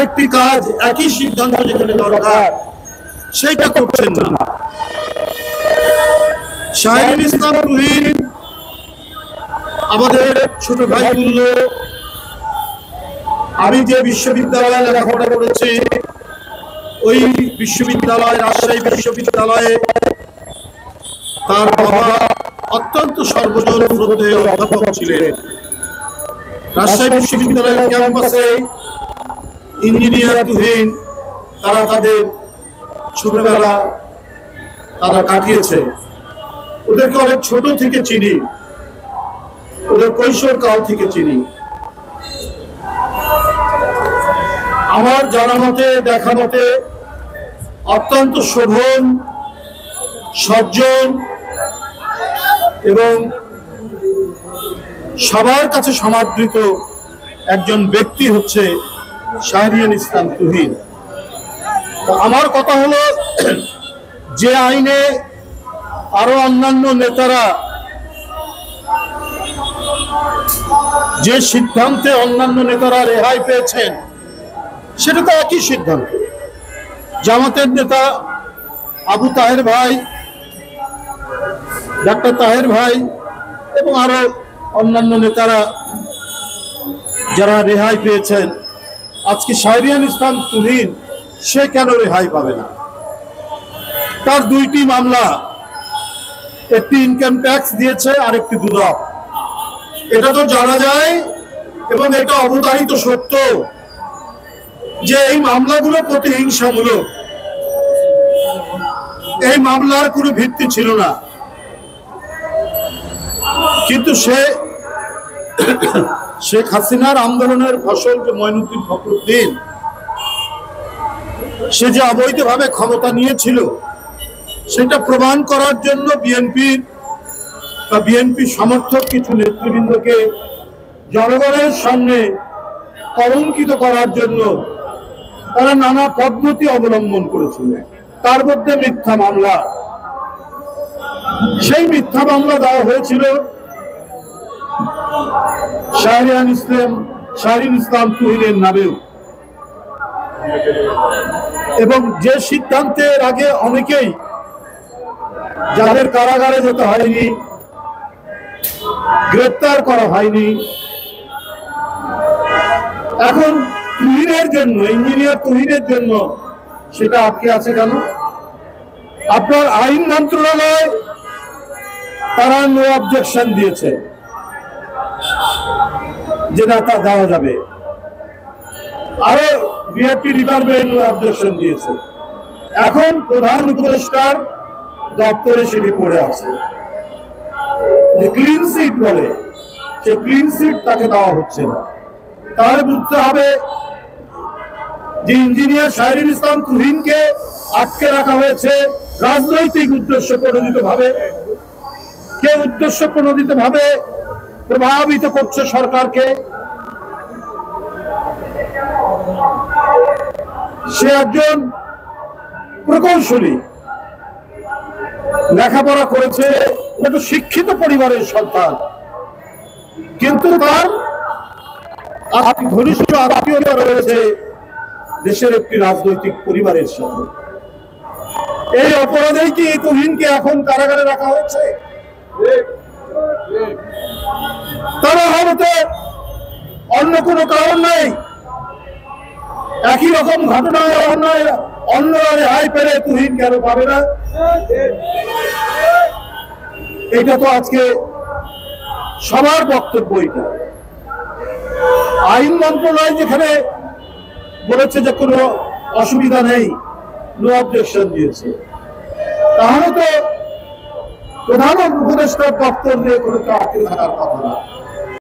আরেকটি কাজ, একই সিদ্ধান্ত যেখানে দরকার সেটা করছেন না। শাহরিয়ার ইসলাম তুহিন আমাদের ছোট ভাই তুল্য। আমি যে বিশ্ববিদ্যালয়ে লেখাপড়া করেছি ওই বিশ্ববিদ্যালয়, রাজশাহী বিশ্ববিদ্যালয়ে তার বাবা অত্যন্ত সর্বজন শ্রদ্ধেয় অধ্যাপক ছিলেন। রাজশাহী বিশ্ববিদ্যালয়ের ক্যাম্পাসে ইঞ্জিনিয়ার তুহিন তারা তাদের ছোটবেলা তারা কাটিয়েছে। ওদেরকে অনেক ছোট থেকে চিনি, ওদের কৈশোর কাল থেকে চিনি। আমার জানা মতে, দেখা মতে অত্যন্ত শোভন, সজ্জন এবং সবার কাছে সমাদৃত একজন ব্যক্তি হচ্ছে শাহরিয়ার ইসলাম তুহিন। আমার কথা হলো, যে আইনে আরো অন্যান্য নেতারা, যে সিদ্ধান্তে অন্যান্য নেতারা রেহাই পেয়েছেন সেটা তো একই সিদ্ধান্ত। জামাতের নেতা আবু তাহের ভাই, ডাক্তার তাহের ভাই এবং আরো অন্যান্য নেতারা যারা রেহাই পেয়েছেন, আজকে শাহরিয়ার ইসলাম তুহিন সে কেন রেহাই পাবে না? তার দুইটি মামলা, একটি ইনকাম ট্যাক্স দিয়েছে আর একটি দুদক। এটা তো জানা যায় এবং এটা অবধারিত সত্য যে এই মামলাগুলো প্রতিহিংসামূলক। এই মামলার কোনো ভিত্তি ছিল না, কিন্তু শেখ হাসিনার আন্দোলনের ফসল যে মঈনুদ্দিন ফখরুদ্দিন, সে যে অবৈধভাবে ক্ষমতা নিয়েছিল সেটা প্রমাণ করার জন্য বিএনপি সমর্থক কিছু নেতৃবৃন্দকে জনগণের সামনে কলঙ্কিত করার জন্য তারা নানা পদ্ধতি অবলম্বন করেছিল। তার মধ্যে মিথ্যা মামলা, সেই মিথ্যা মামলা দেওয়া হয়েছিল শাহরিয়ার ইসলাম তুহিনের নামেও। এবং যে সিদ্ধান্তের আগে অনেকেই, যাদের কারাগারে যেতে হয়নি, গ্রেপ্তার করা হয়নি, এখন তুহিনের জন্য, ইঞ্জিনিয়ার তুহিনের জন্য সেটা আটকে আছে কেন? আপনার আইন মন্ত্রণালয় তারা নো অবজেকশন দিয়েছে যে না, তা দেওয়া যাবে। আরো বিআরটি ডিপার্টমেন্ট নো অবজেকশন দিয়েছে। এখন প্রধান উপদেষ্টার দপ্তরে সেটি পড়ে আছে, ক্লিন সিট বলে, সে ক্লিন সিট তাকে দেওয়া হচ্ছে না। তাহলে বুঝতে হবে যে ইঞ্জিনিয়ার শাহরিয়ার ইসলাম তুহিনকে আটকে রাখা হয়েছে রাজনৈতিক উদ্দেশ্য প্রণোদিত ভাবে। কে উদ্দেশ্য প্রণোদিত ভাবে প্রভাবিত করছে সরকারকে? সে একজন প্রকৌশলী, লেখাপড়া করেছে, একটু শিক্ষিত পরিবারের সন্তান, কিন্তু তার ঘনিষ্ঠ আত্মীয়তা রয়েছে দেশের একটি রাজনৈতিক পরিবারের সাথে। এই অপরাধেই কি তুহিনকে এখন কারাগারে রাখা হয়েছে? তারা হয়তো অন্য কোনো কারণ নেই। একই রকম ঘটনা অন্যরা রেহাই পেলে তুহিন কেন পাবে না? এটা তো আজকে সবার বক্তব্য। এটা আইন মন্ত্রণালয় যেখানে বলেছে যে কোনো অসুবিধা নেই, নো অবজেকশন দিয়েছে, তাহলে তো প্রধান উপদেষ্টার দপ্তর নিয়ে কোনো আটকে থাকার কথা না।